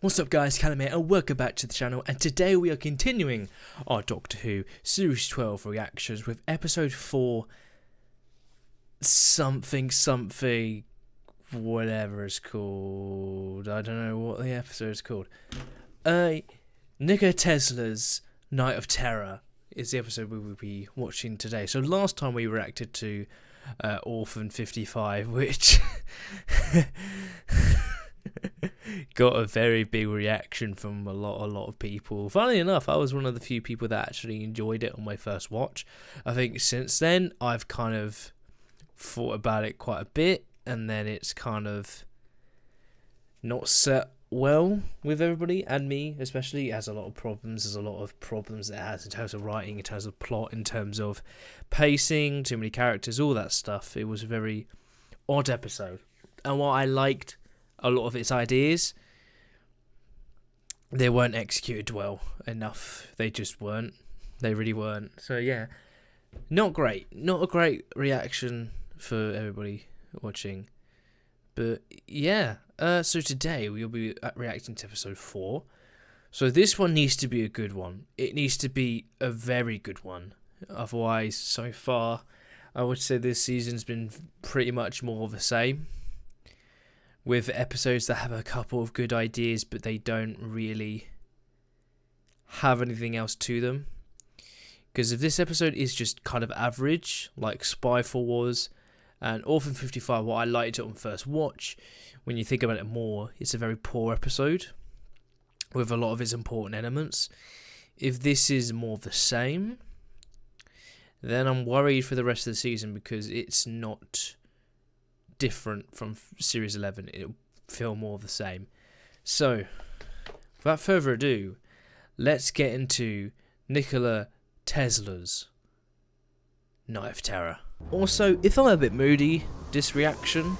What's up guys, Callum here and welcome back to the channel, and today we are continuing our Doctor Who Series 12 reactions with episode 4 something whatever it's called. I don't know what the episode is called. Nikola Tesla's Night of Terror is the episode we will be watching today. So last time we reacted to Orphan 55, which got a very big reaction from a lot of people. Funnily enough, I was one of the few people that actually enjoyed it on my first watch. I think since then I've kind of thought about it quite a bit, and then it's kind of not set well with everybody, and me especially. It has a lot of problems. There's a lot of problems that it has in terms of writing, in terms of plot, in terms of pacing, too many characters, all that stuff. It was a very odd episode, and while I liked a lot of its ideas, they weren't executed well enough. They just weren't. They really weren't. So yeah, not great. Not a great reaction for everybody watching. But yeah, so today we'll be reacting to episode 4. So this one needs to be a good one. It needs to be a very good one. Otherwise, so far, I would say this season's been pretty much more of the same, with episodes that have a couple of good ideas, but they don't really have anything else to them. Because if this episode is just kind of average, like Spyfall was, and Orphan 55, what I liked it on first watch, when you think about it more, it's a very poor episode, with a lot of its important elements. If this is more of the same, then I'm worried for the rest of the season, because it's not different from Series 11. It'll feel more of the same. So, without further ado, let's get into Nikola Tesla's Night of Terror. Also, if I'm a bit moody, this reaction,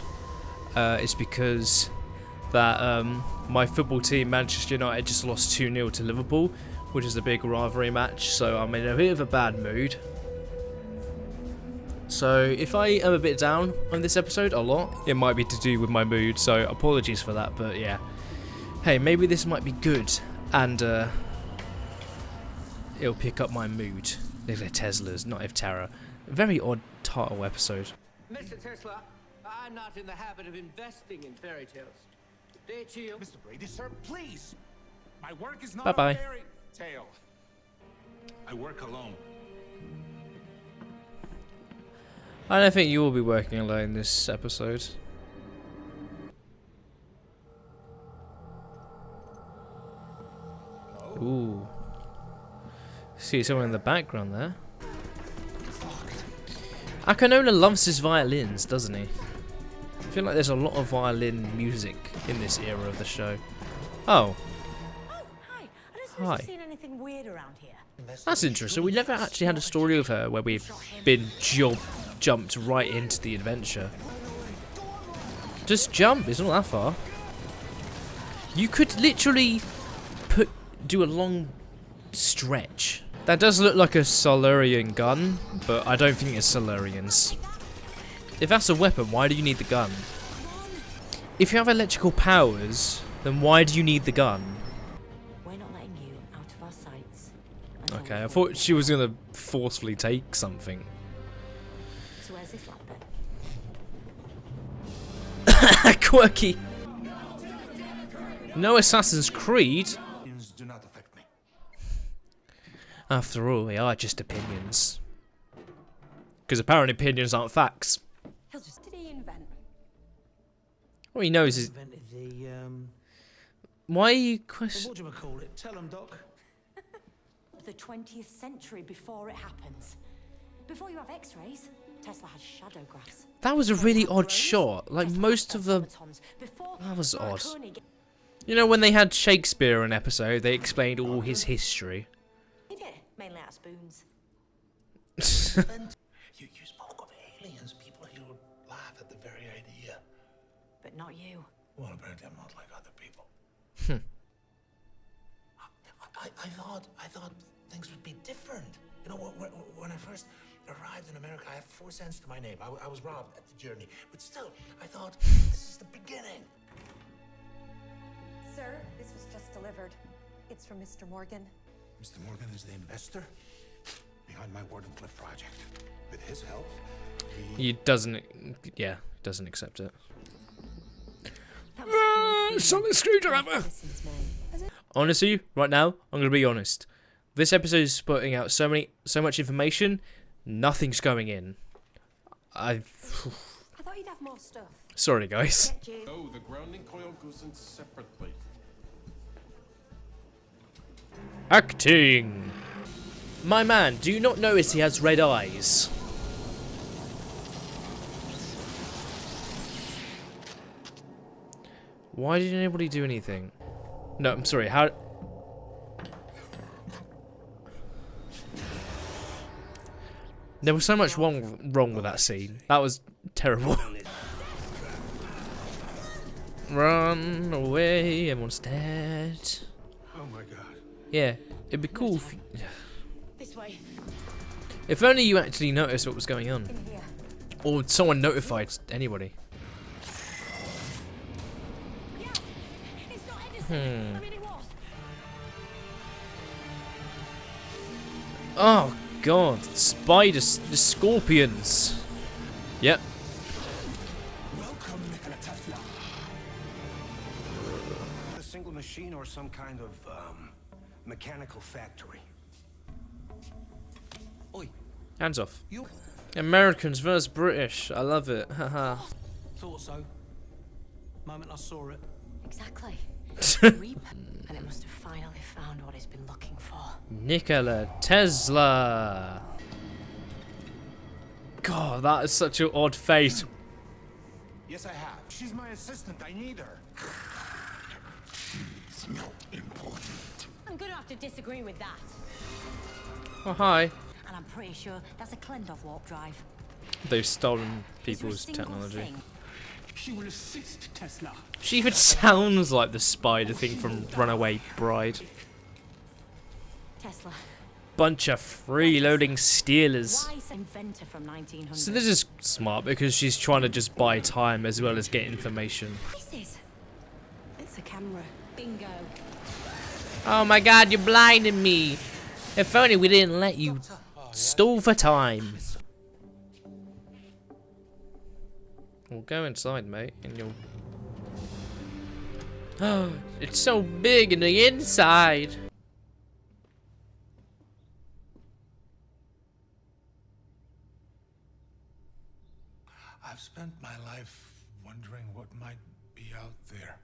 it's because that my football team, Manchester United, just lost 2-0 to Liverpool, which is a big rivalry match, so I'm in a bit of a bad mood. So if I am a bit down on this episode, a lot, it might be to do with my mood, so apologies for that, but yeah. Hey, maybe this might be good, and it'll pick up my mood. Nikola Tesla's Night of Terror. Very odd title episode. Mr. Tesla, I'm not in the habit of investing in fairy tales. Day to you. Mr. Brady, sir, please. My work is not Bye-bye. a fairy tale. I work alone. I don't think you will be working alone this episode. Oh. Ooh. See someone in the background there. Akinola loves his violins, doesn't he? I feel like there's a lot of violin music in this era of the show. Oh. Oh, hi. I don't suppose Hi. you've seen anything weird around here. That's interesting. We never actually had a story of her where we've been jumped right into the adventure. Just jump, it's not that far. You could literally do a long stretch. That does look like a Silurian gun, but I don't think it's Silurians. If that's a weapon, why do you need the gun? If you have electrical powers, then why do you need the gun? We're not letting you out of our sights. Okay, I thought she was gonna forcefully take something. So where's this lab then? Quirky. No Assassin's Creed. Do not affect me. After all, they are just opinions. Because apparently opinions aren't facts. He'll just did he invent? All he knows is... Invented the Why are you what questioning? do you call it? Tell 'em, Doc. The 20th century before it happens. Before you have X-rays, Tesla had shadowgraphs. That was a really odd shot. Like most of the... Before That was odd. Marconi You know when they had Shakespeare in an episode, they explained all his history. He did, mainly out of spoons. You spoke of aliens. People here would laugh at the very idea. But not you. Well, apparently I'm not like other people. I thought things would be different. You know, when I first arrived in America, I had 4 cents to my name. I was robbed at the journey. But still, I thought, this is the beginning. Sir, this was delivered. It's from Mr. Morgan. Mr. Morgan is the investor behind my Wardenclyffe project. With his help, He doesn't. Yeah, doesn't accept it. That was Solid screwdriver. Citizens' men. Honestly, right now, I'm gonna be honest. This episode is putting out so much information. Nothing's going in. I thought you'd have more stuff. Sorry, guys. Get you. Oh, the grounding coil goes in separately. Acting. My man, do you not notice he has red eyes? Why did anybody do anything? No, I'm sorry. How? There was so much wrong with that scene. That was terrible. Run away, everyone's dead. oh my god. Yeah, it'd be cool This way. if only you actually noticed what was going on. In here. Or someone notified anybody. Yeah. It's not Edison. I mean, it was. Oh god, spiders, the scorpions. Yep. Welcome, Nikola Tesla. A single machine or some kind of mechanical factory. Oi, Hands off. you Americans versus British. I love it. Haha. Thought so. Moment I saw it. Exactly. Reaper. And it must have finally found what it's been looking for. Nikola Tesla. God, that is such an odd face. Yes, I have. She's my assistant. I need her. She's not important. I'm gonna have to disagree with that. Oh, hi. And I'm pretty sure that's a Klendov warp drive. They've stolen Is there a people's single technology. thing? She will assist Tesla. She even sounds like the spider thing from Runaway Bride. Tesla. Bunch of freeloading stealers. Wise inventor from 1900. So this is smart because she's trying to just buy time as well as get information. This is. It's a camera. Bingo. Oh my god, you're blinding me. If only we didn't let you stall for time. Well, go inside, mate, and you'll... Oh, it's so big in the inside. I've spent my life wondering what might be out there.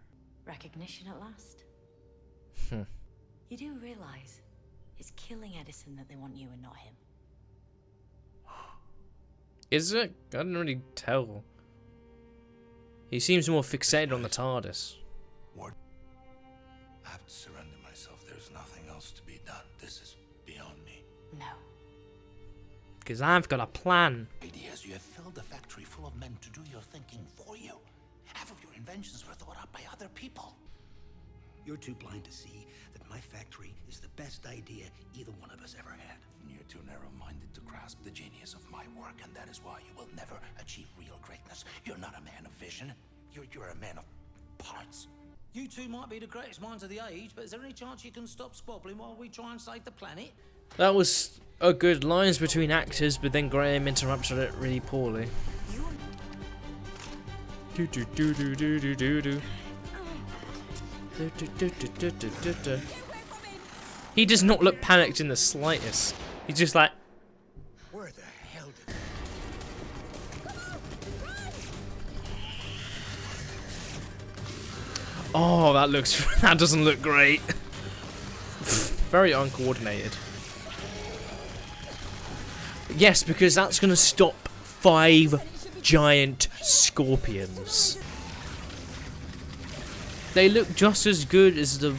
Recognition at last. You do realize it's killing Edison that they want you and not him. Is it? I didn't really tell. He seems more fixated on the TARDIS. Ward, I have to surrender myself. There's nothing else to be done. This is beyond me. No. Because I've got a plan. Ideas. You have filled the factory full of men to do your thinking for you. Half of your inventions were thought up by other people. You're too blind to see that my factory is the best idea either one of us ever had. You're too narrow-minded to grasp the genius of my work, and that is why you will never achieve real greatness. You're not a man of vision. You're a man of parts. You two might be the greatest minds of the age, but is there any chance you can stop squabbling while we try and save the planet? That was a good lines between actors, but then Graham interrupted it really poorly. Do do do do do do do do. Do, do, do, do, do, do, do, do. He does not look panicked in the slightest. He's just like, Where the hell did... oh, that that doesn't look great. Very uncoordinated. Yes, because that's gonna stop 5 giant scorpions. They look just as good as the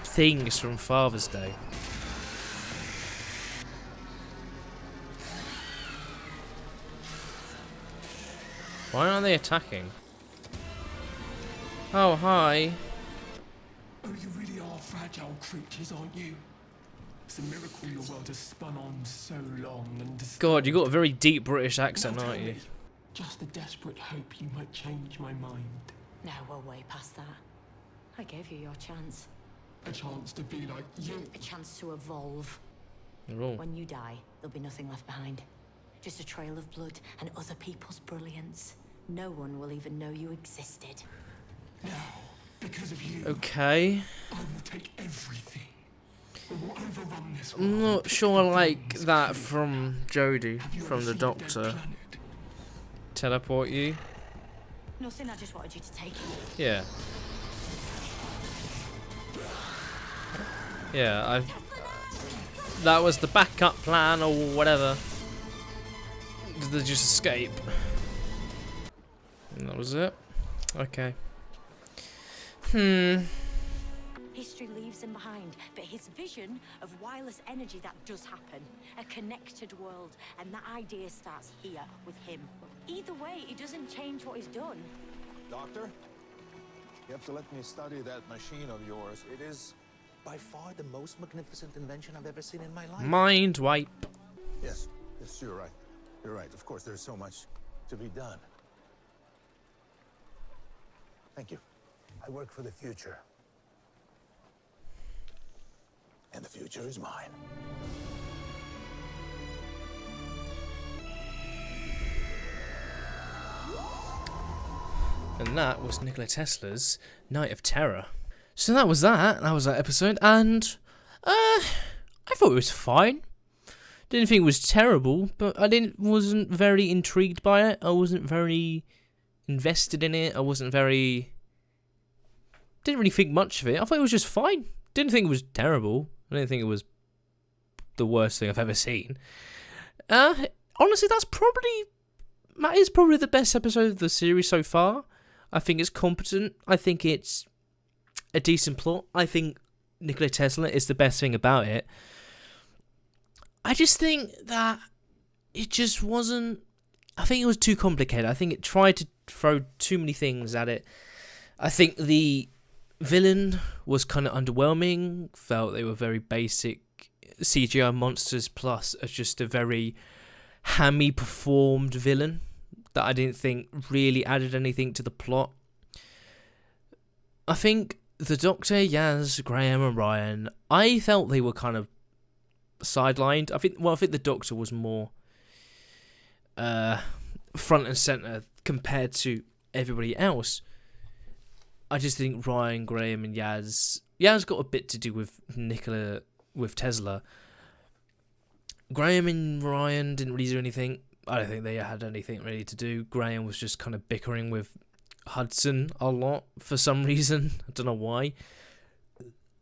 things from Father's Day. Why aren't they attacking? Oh, hi. Oh, you really are fragile creatures, aren't you? It's a miracle your world has spun on so long and... God, you got a very deep British accent, Now tell aren't you? me, just the desperate hope you might change my mind. No, we're way past that. I gave you your chance. A chance to be like you. A chance to evolve. Oh. When you die, there'll be nothing left behind. Just a trail of blood and other people's brilliance. No one will even know you existed. Now, because of you, Okay. I will take everything. We will overrun this I'm world. not sure I like that from Jodie, Have you from ever the seen a dead Doctor. planet? Teleport you? Nothing, I just wanted you to take it. Yeah. Yeah, that was the backup plan or whatever. Did they just escape? And that was it? Okay. History leaves him behind, but his vision of wireless energy, that does happen. A connected world, and that idea starts here with him. Either way, it doesn't change what he's done. Doctor, you have to let me study that machine of yours. It is by far the most magnificent invention I've ever seen in my life. Mind wipe. Yes, you're right. You're right. Of course, there's so much to be done. Thank you. I work for the future. And the future is mine. And that was Nikola Tesla's Night of Terror. So that was that. That was that episode. And I thought it was fine. Didn't think it was terrible, but wasn't very intrigued by it. I wasn't very invested in it. Didn't really think much of it. I thought it was just fine. Didn't think it was terrible. I didn't think it was the worst thing I've ever seen. Honestly, that is probably the best episode of the series so far. I think it's competent. I think it's a decent plot. I think Nikola Tesla is the best thing about it. I just think that it just wasn't... I think it was too complicated. I think it tried to throw too many things at it. I think the villain was kind of underwhelming. Felt they were very basic CGI monsters plus just a very hammy performed villain that I didn't think really added anything to the plot. I think the Doctor, Yaz, Graham and Ryan, I felt they were kind of sidelined. I think the Doctor was more front and centre compared to everybody else. I just think Ryan, Graham and Yaz got a bit to do with Nikola, with Tesla. Graham and Ryan didn't really do anything. I don't think they had anything really to do. Graham was just kind of bickering with Hudson a lot for some reason. I don't know why.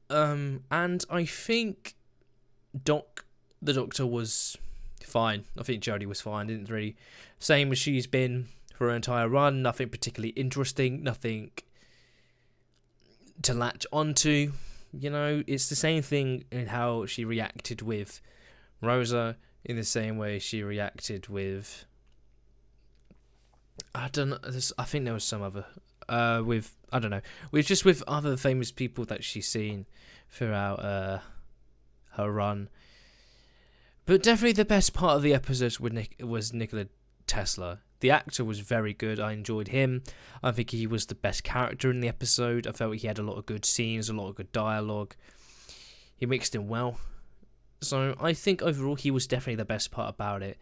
And I think the Doctor was fine. I think Jodie was fine. Didn't really... Same as she's been for her entire run. Nothing particularly interesting. Nothing to latch onto. You know, it's the same thing in how she reacted with Rosa, in the same way she reacted with... I don't know. I think there was some other... with other famous people that she's seen throughout her run. But definitely the best part of the episode was Nikola Tesla. The actor was very good. I enjoyed him. I think he was the best character in the episode. I felt he had a lot of good scenes, a lot of good dialogue. He mixed in well. So I think overall he was definitely the best part about it.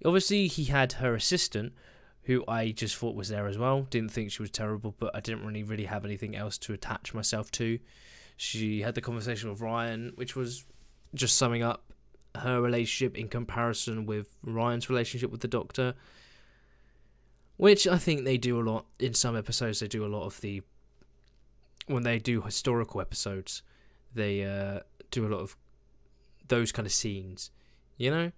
Obviously he had her assistant, who I just thought was there as well. Didn't think she was terrible, but I didn't really have anything else to attach myself to. She had the conversation with Ryan, which was just summing up her relationship in comparison with Ryan's relationship with the Doctor, which I think they do a lot in some episodes. They do a lot of when they do historical episodes, they do a lot of those kind of scenes, you know.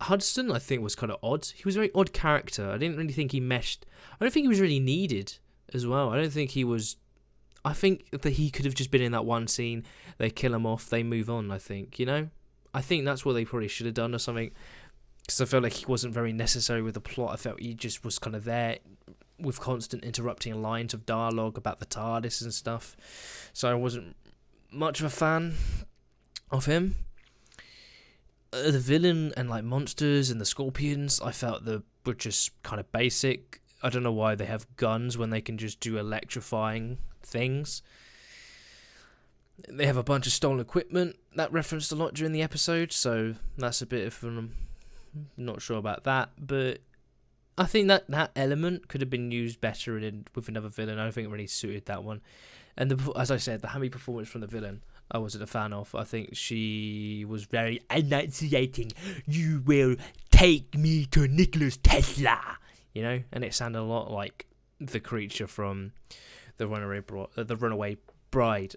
Hudson, I think, was kind of odd. He was a very odd character. I didn't really think he meshed. I don't think he was really needed as well. I don't think he was... I think that he could have just been in that one scene. They kill him off. They move on, I think, you know? I think that's what they probably should have done or something. Because I felt like he wasn't very necessary with the plot. I felt he just was kind of there with constant interrupting lines of dialogue about the TARDIS and stuff. So I wasn't much of a fan of him. The villain and like monsters and the scorpions, I felt were just kind of basic. I don't know why they have guns when they can just do electrifying things. They have a bunch of stolen equipment that referenced a lot during the episode, so that's a bit of not sure about that, but I think that element could have been used better with another villain. I don't think it really suited that one. And as I said, the Hammy performance from the villain, I wasn't a fan of. I think she was very enunciating. You will take me to Nikola's Tesla, you know, and it sounded a lot like the creature from the Runaway Bride.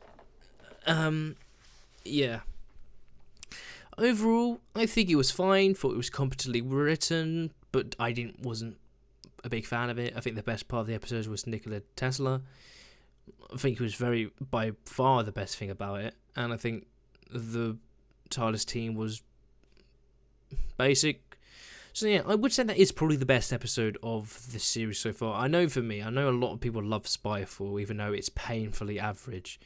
Yeah. Overall, I think it was fine. Thought it was competently written, but I wasn't a big fan of it. I think the best part of the episode was Nikola Tesla. I think it was by far the best thing about it, and I think the TARDIS team was basic. So yeah, I would say that is probably the best episode of the series so far. I know a lot of people love Spyfall, even though it's painfully average.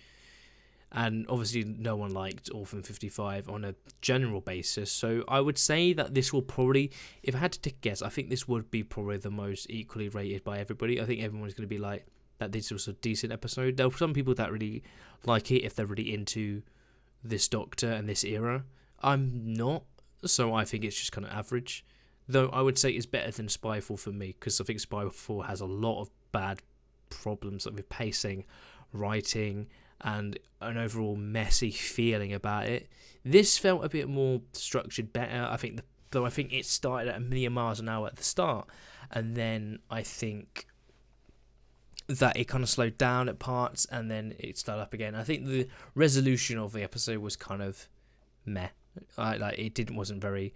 And obviously no one liked Orphan 55 on a general basis. So I would say that this will probably, if I had to take a guess, I think this would be probably the most equally rated by everybody. I think everyone's going to be like, that this was a decent episode. There are some people that really like it if they're really into this Doctor and this era. I'm not, so I think it's just kind of average. Though I would say it's better than Spyfall for me, because I think Spyfall has a lot of bad problems with pacing, writing, and an overall messy feeling about it. This felt a bit more structured, better. I think it started at 1,000,000 miles an hour at the start, and then I think that it kind of slowed down at parts, and then it started up again. I think the resolution of the episode was kind of meh. It wasn't very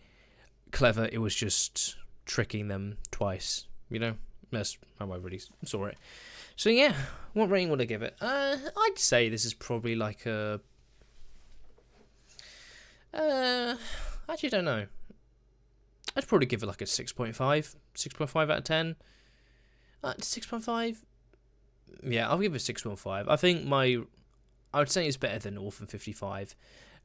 clever. It was just tricking them twice. You know, that's how I really saw it. So yeah, what rating would I give it? I'd say this is probably like a... actually don't know. I'd probably give it like a 6.5. 6.5 out of 10. 6.5? Yeah, I'll give it 6.5. I think I would say it's better than Orphan 55.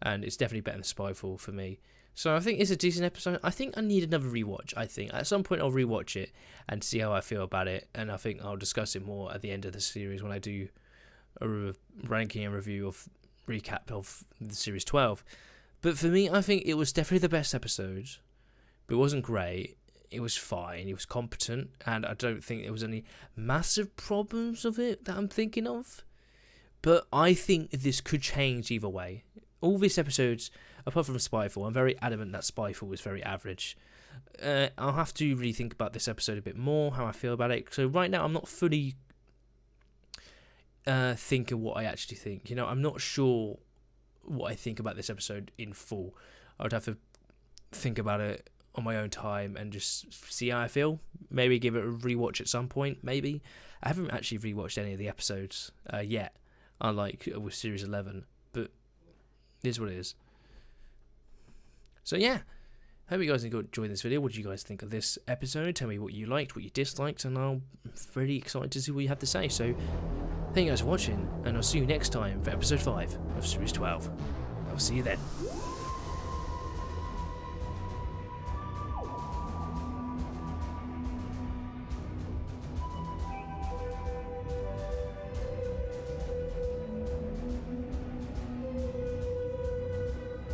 And it's definitely better than Spyfall for me. So I think it's a decent episode. I think I need another rewatch. I think at some point I'll rewatch it and see how I feel about it, and I think I'll discuss it more at the end of the series when I do a ranking and review of recap of the series 12. But for me, I think it was definitely the best episode. But it wasn't great. It was fine. It was competent, and I don't think there was any massive problems of it that I'm thinking of. But I think this could change either way. All these episodes, apart from Spyfall, I'm very adamant that Spyfall was very average. I'll have to really think about this episode a bit more, how I feel about it. So right now, I'm not fully thinking what I actually think. You know, I'm not sure what I think about this episode in full. I would have to think about it on my own time and just see how I feel. Maybe give it a rewatch at some point, maybe. I haven't actually rewatched any of the episodes yet, unlike with Series 11, but it is what it is. So yeah, hope you guys enjoyed this video. What did you guys think of this episode? Tell me what you liked, what you disliked, and I'm very excited to see what you have to say. So thank you guys for watching, and I'll see you next time for episode 5 of Series 12. I'll see you then.